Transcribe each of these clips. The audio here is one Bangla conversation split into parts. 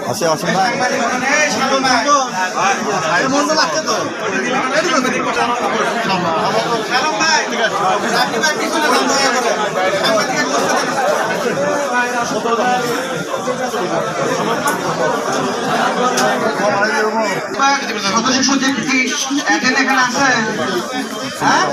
আছে অসুবিধা সদস্য সচিব কি এখানে আছে? হ্যাঁ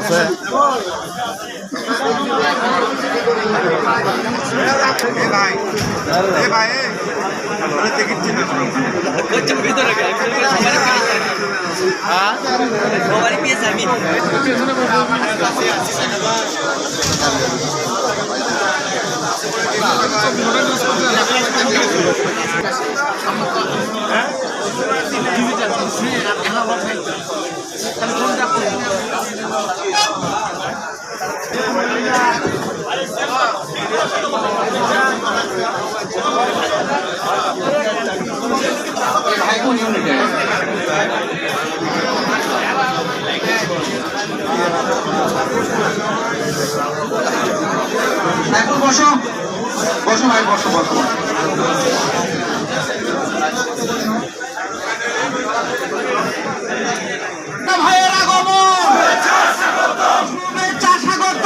এখন বসো বসো ভাই বসো বসো ভাইয়ের আগমন শুভেচ্ছা স্বাগত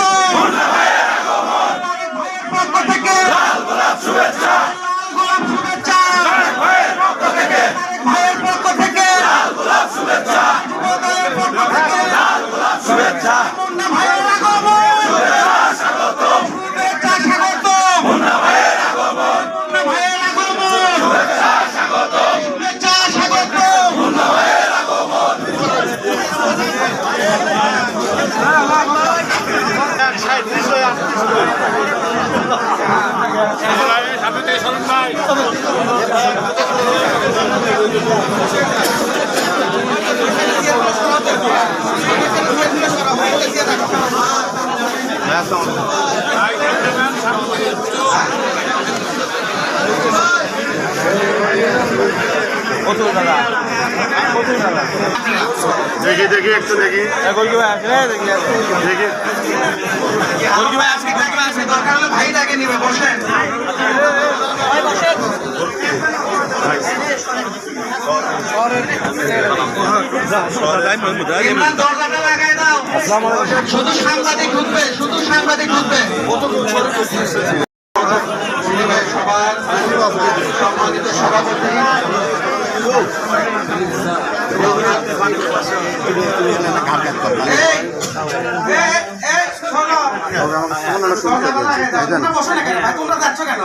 ভাইয়ের পক্ষ থেকে লাল গোলাপ শুভেচ্ছা ভাইয়ের পক্ষ থেকে লাল গোলাপ শুভেচ্ছা যুবদলের পক্ষ থেকে লাল গোলাপ শুভেচ্ছা মুন্না ভাইয়ের আগমন শুভেচ্ছা স্বাগত শুভেচ্ছা স্বাগত মুন্না ভাইয়ের আগমন শুভেচ্ছা স্বাগত শুভেচ্ছা স্বাগত মুন্না ভাইয়ের আগমন দেখি দেখি একটু দেখি ভাই তাকে নিবে বসেন দরজাটা লাগাই দাও শুধু সাংবাদিক ঢুকবে শুধু সাংবাদিক ঢুকবে সম্মানিত সভাপতি তোমরা যাচ্ছ কেন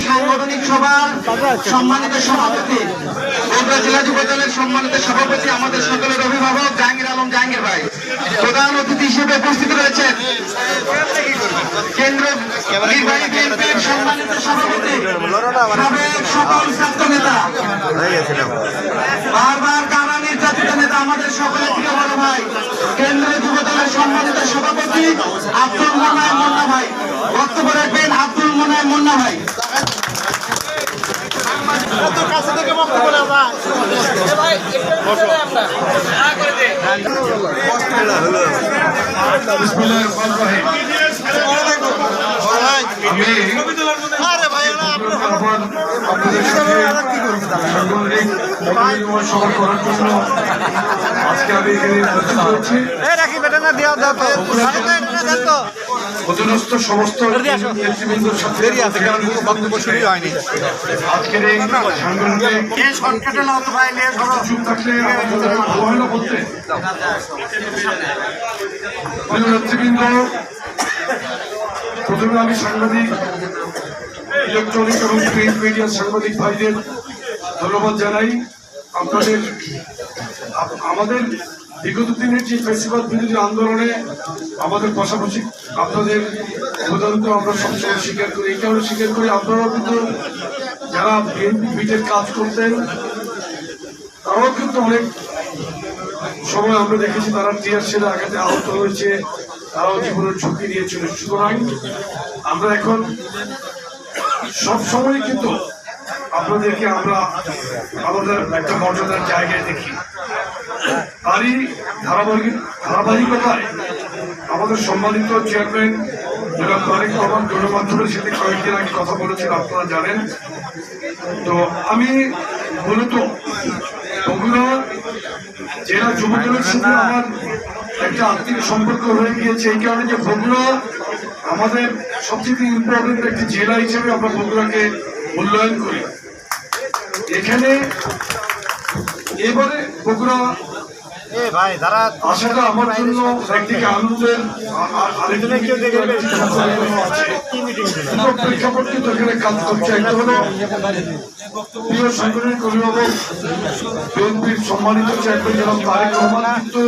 সাংগঠনিক সভার সম্মানিত সভাপতি বগুড়া জেলা যুবদলের সম্মানিত সভাপতি আমাদের সকলের অভিভাবক জাহাঙ্গীর আলম জাহাঙ্গীর ভাই প্রধান অতিথি হিসেবে উপস্থিত রয়েছেন কেন্দ্র নির্বাহী বিএনপির সম্মানিত সভাপতি সাবেক সকল ছাত্র নেতা বারবার কারা নির্যাতিত নেতা আমাদের সকলের প্রিয় বড় ভাই কেন্দ্রীয় যুবদলের সম্মানিত সভাপতি আব্দুল মোনায়েম মুন্না ভাই বক্তব্য রাখবেন আব্দুল মোনায়েম মুন্না ভাই অধীনস্থ সমস্ত নেতৃবৃন্দর সাথে বক্তব্য শুরু হয়নি আজকের এই অবহেলা বলতে নেতৃবৃন্দ প্রথমে আমি সাংবাদিক ইলেকট্রনিক এবং প্রিন্ট মিডিয়ার সাংবাদিক ভাইদের ধন্যবাদ জানাই আপনাদের আমাদের বিগত দিনের যে ফেসিবাদ বিরোধী আন্দোলনে আমাদের পাশাপাশি আপনাদের অবদান তো আমরা সবসময় স্বীকার করি এই কারণে স্বীকার করি আপনারাও কিন্তু যারা বিএনপি বিটের কাজ করতেন তারাও কিন্তু অনেক সময় আমরা দেখেছি তারা টিয়ার সেলে আঘাতে আহত হয়েছে তারাও জীবনের ঝুঁকি নিয়েছিল সুতরাং আমরা এখন সব সময় কিন্তু আপনাদেরকে আমরা আমাদের একটা মর্যাদার জায়গায় দেখি। তারই ধারাবাহিকতায় আমাদের সম্মানিত চেয়ারম্যান জনাব তারেক রহমান গণমাধ্যমের সাথে কয়েকদিন আগে কথা বলেছেন, আপনারা জানেন। তো আমি মূলত বগুড়া জেলা যুবদলের সাথে আমার একটা আত্মিক সম্পর্ক হয়ে গিয়েছে, এই কারণে যে বগুড়া আমাদের সবচেয়ে ইম্পর্টেন্ট একটি জেলা হিসেবে আমরা বগুড়াকে মূল্যায়ন করি। এখানে এবারে বগুড়া আসাটা আমার জন্য একদিকে আনন্দের, প্রেক্ষাপট কিন্তু এখানে কাজ করছে। একটা হলো প্রিয় সাংগঠনিক অভিভাবক বিএনপির সম্মানিত চেয়ারম্যান জনাব তারেক রহমান কিন্তু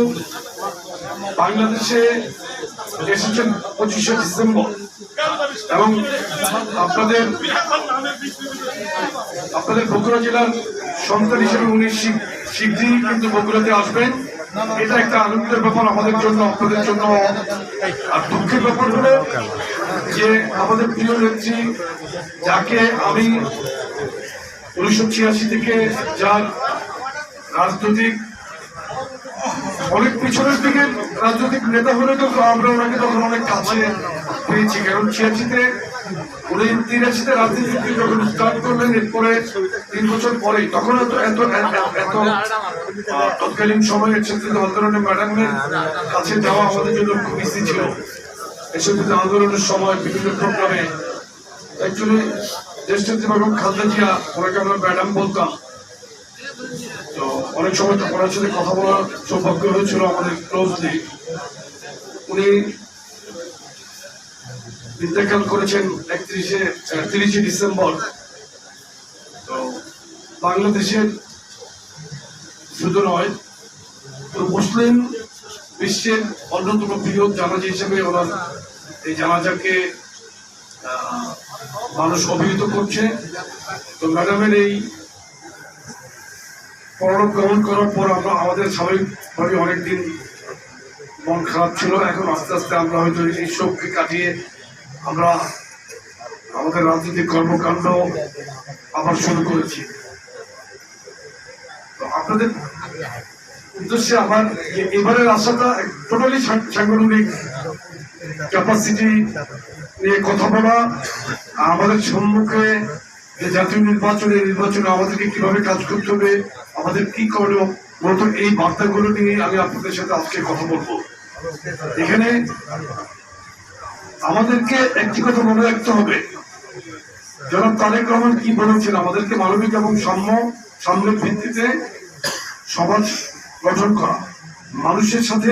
বাংলাদেশে এসেছেন 25শে ডিসেম্বর, এবং আপনাদের বগুড়া জেলার সন্তান হিসেবে উনি শীঘ্রই কিন্তু বগুড়াতে আসবেন। এটা একটা আনন্দের ব্যাপার আমাদের জন্য, আপনাদের জন্য। আর দুঃখের ব্যাপার হলো যে আমাদের প্রিয় নেত্রী, যাকে আমি 1986 থেকে যার রাজনৈতিক অনেক পিছনের দিকে রাজনৈতিক নেতা হলে তো আমরা ওনাকে তখন অনেক কাছে পেয়েছি, কারণ 86-তে উনি 83-তে রাজনীতি যখন স্টার্ট করলেন, এরপরে 3 বছর পরে তখন এত তৎকালীন সময়ে ছেত্রীতে আন্দোলনে ম্যাডামের কাছে যাওয়া আমাদের জন্য খুব ইজি ছিল। এসব আন্দোলনের সময় বিভিন্ন প্রোগ্রামে অ্যাকচুয়ালি দেশটি এবং খালেদা জিয়া, ওনাকে আমরা ম্যাডাম বলতাম। তো অনেক সময় ওনার সাথে কথা বলার সৌভাগ্য হয়েছিল আমাদের ক্লোজলি। উনি ইন্তেকাল করেছেন 30 ডিসেম্বর। তো বাংলাদেশের শুধু নয়, মুসলিম বিশ্বের অন্যতম বৃহৎ জানাজা হিসেবে ওনার এই জানাজাকে মানুষ অভিহিত করছে। তো ম্যাডামের এই পরলোক গমন করার পর আমরা আমাদের স্বাভাবিকভাবে অনেকদিন মন খারাপ ছিল। এখন আস্তে আস্তে আমরা হয়তো এই শোককে কাটিয়ে আমরা আমাদের রাজনৈতিক কর্মকাণ্ড আবার শুরু করেছি। তো আপনাদের উদ্দেশ্যে আমার এবারের আশাটা টোটালি সাংগঠনিক ক্যাপাসিটি নিয়ে কথা বলা, আমাদের সম্মুখে যে জাতীয় নির্বাচনে আমাদেরকে কিভাবে কাজ করতে হবে, আমাদের কি করণীয়, মূলত এই বার্তাগুলো নিয়ে আমি আপনাদের সাথে আজকে কথা বলবো। এখানে আমাদেরকে একটি কথা মনে রাখতে হবে, জনাব তারেক রহমান কি বলেছেন, আমাদেরকে মানবিক এবং সাম্যের ভিত্তিতে সমাজ গঠন করা, মানুষের সাথে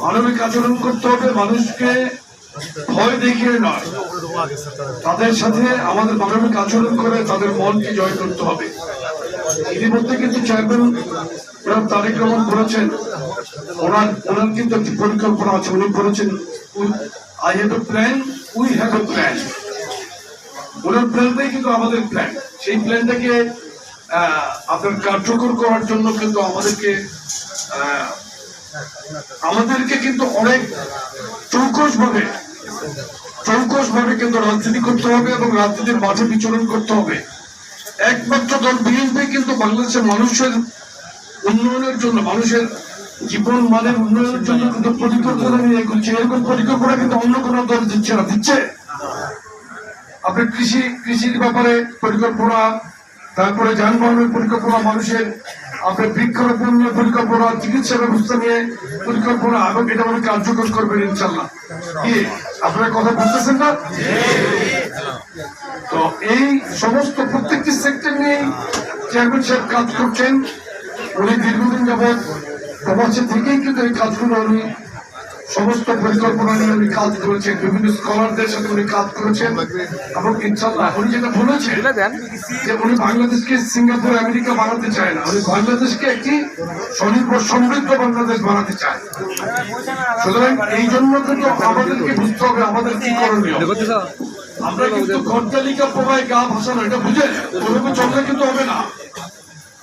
মানবিক আচরণ করতে হবে, মানুষকে ভয় দেখিয়ে নয়, তাদের সাথে আমাদের মানবিক আচরণ করে তাদের মনকে জয় করতে হবে। ইতিমধ্যে কিন্তু চেয়ারম্যান জনাব তারেক রহমান বলেছেন, ওনার কিন্তু একটি পরিকল্পনা আছে। উনি বলেছেন, I have a plan, we have a plan. ওনার প্ল্যানটাই কিন্তু আমাদের প্ল্যান। সেই প্ল্যানটাকে আপনার কার্যকর করার জন্য কিন্তু আমাদেরকে কিন্তু অনেক চৌকস ভাবে কিন্তু রাজনীতি করতে হবে এবং রাজনীতির মাঠে বিচরণ করতে হবে। একমাত্র দল বিএনপি কিন্তু বাংলাদেশের মানুষের উন্নয়নের জন্য, মানুষের জীবন মানের উন্নয়নের জন্য কিন্তু পরিকল্পনা নিয়ে এগোচ্ছে। এরকম পরিকল্পনা কিন্তু অন্য কোনো দল দিচ্ছে না। দিচ্ছে আপনি কৃষির ব্যাপারে পরিকল্পনা, তারপরে যানবাহনের পরিকল্পনা, মানুষের আপনার বৃক্ষরোপণ নিয়ে পরিকল্পনা, চিকিৎসা ব্যবস্থা নিয়ে পরিকল্পনা, এবং এটা মানে কার্যকর করবেন ইনশাল্লাহ। কি আপনারা কথা বলতেছেন না? তো এই সমস্ত প্রত্যেকটি সেক্টর নিয়ে চেয়ারম্যান সাহেব কাজ করছেন। উনি দীর্ঘদিন যাবৎ প্রবাসী থেকেই কিন্তু এই কাজগুলো উনি সমস্ত পরিকল্পনা নিয়ে উনি কাজ করেছেন, বিভিন্ন স্কলারদের সাথে উনি কাজ করেছেন, এবং ইনশাল্লাহ উনি যেটা বলেছেন যে উনি বাংলাদেশকে সিঙ্গাপুর আমেরিকা বানাতে চায় না, উনি বাংলাদেশকে একটি স্বনির্ভর সমৃদ্ধ বাংলাদেশ বানাতে চায়। সুতরাং এই জন্য কিন্তু আমাদেরকে বুঝতে হবে আমাদের কি করণীয়। আমরা কিন্তু ঘরতালিকা প্রবাহে গা ভাসানো, এটা বুঝে ওরকম চললে কিন্তু হবে না।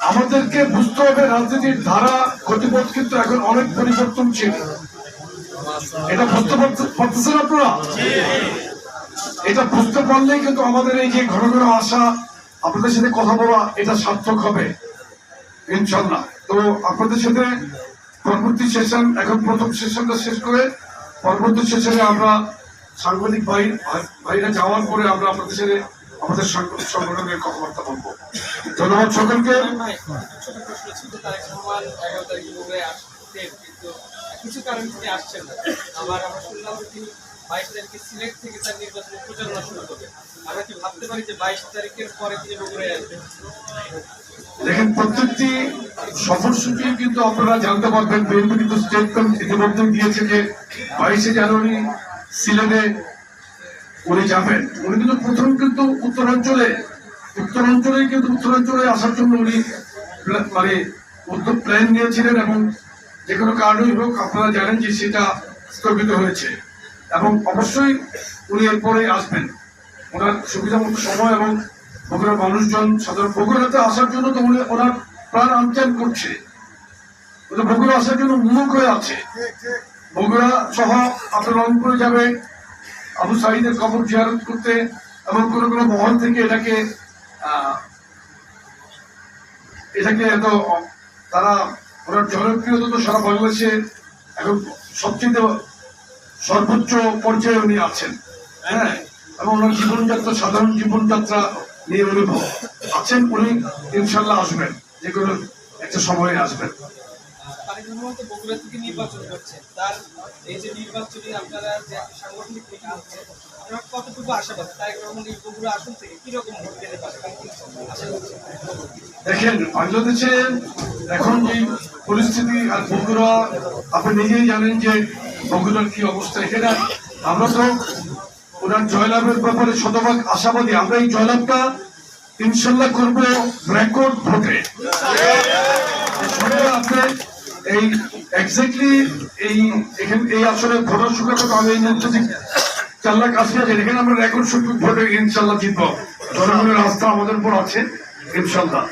আমাদেরকে বুঝতে হবে রাজনীতির ধারা গতিপথ কিন্তু এখন অনেক পরিবর্তনশীল। এটা বুঝতে পারতেছেন আপনারা? এটা বুঝতে পারলেই কিন্তু আমাদের এই যে ঘন ঘন আসা আপনাদের সাথে কথা বলা এটা সার্থক হবে ইনশাল্লাহ। তো আপনাদের সাথে পরবর্তী সেশন, এখন প্রথম সেশনটা শেষ করে পরবর্তী সেশনে আমরা সাংবাদিক ভাইরা যাওয়ার পরে আমরা আপনাদের সাথে আমাদের সংগঠনের কথাবার্তা বলবো। ধন্যবাদ সকলকে। ছোট প্রশ্ন ছিল, তার সমান 11 তারিখে বগুড়ায় আসতেন, কিন্তু কিছু কারণে তিনি আসছেন না। আবার আমরা শুনলাম যে তিনি 22 তারিখে সিলেট থেকে তার নির্বাচনী প্রচারণা শুরু করবেন। আমরা কি ভাবতে পারি যে 22 তারিখের পরে তিনি বগুড়ায় আসবেন? দেখেন, প্রত্যেকটি সফরসূচি কিন্তু আপনারা জানতে পারবেন। বিএনপি কিন্তু স্টেটমেন্ট ইতিমধ্যে দিয়েছে যে 22শে জানুয়ারি সিলেটে উনি যাবেন। উনি কিন্তু প্রথম কিন্তু উত্তরাঞ্চলে আসার জন্য উনি মানে উদ্যোগ প্ল্যান নিয়েছিলেন, এবং যে কোনো কারণেই হোক আপনারা জানেন যে সেটা স্থগিত হয়েছে, এবং অবশ্যই উনি এরপরে আসবেন ওনার সুবিধা মতো সময়। এবং বগুড়ার মানুষজন সাধারণ বগুড়াতে আসার জন্য তো উনি ওনার প্রাণ আনচান করছে, বগুড়া আসার জন্য উন্মুখ হয়ে আছে। বগুড়া সহ আপনার রংপুরে যাবে আবু সাঈদের কবর জিয়ারত করতে, এবং কোনো কোনো মহল থেকে এটাকে এত তারা ওনার জনপ্রিয়তা তো সারা বাংলাদেশে এখন সবচেয়ে সর্বোচ্চ পর্যায়ে উনি আছেন। হ্যাঁ, এবং ওনার জীবনযাত্রা, সাধারণ জীবনযাত্রা নিয়ে উনি আছেন। উনি ইনশাল্লাহ আসবেন, যে কোনো একটা সময়ে আসবেন। তারেক রহমান তো বগুড়া থেকে নির্বাচন করছেন, তার এই যে নির্বাচনী আপনারা যে সাংগঠনিক মিটিং হচ্ছে, আপনারা কতটুকু আশাবাদী তারেক রহমান এই বগুড়া আসন থেকে কিরকম ভোট পেতে পারে আশা করছেন? দেখেন, বাংলাদেশে এখন যে পরিস্থিতি, আর বগুড়া আপনি নিজেই জানেন যে বগুড়ার কি অবস্থা। এখানে আমরা তো ওনার জয়লাভের ব্যাপারে শতভাগ আশাবাদী। আমরা এই জয়লাভটা ইনশাল্লাহ করবো রেকর্ড ভোটে। আপনি এই এক্স্যাক্টলি এই আসলে ভোটার সংখ্যা কত, আমি এই মুহূর্তে 4,80,000, এখানে আমরা রেকর্ড সংখ্যক ভোটে ইনশাল্লাহ জিতবো। জনগণের আস্থা আমাদের উপর আছে ইনশাল্লাহ।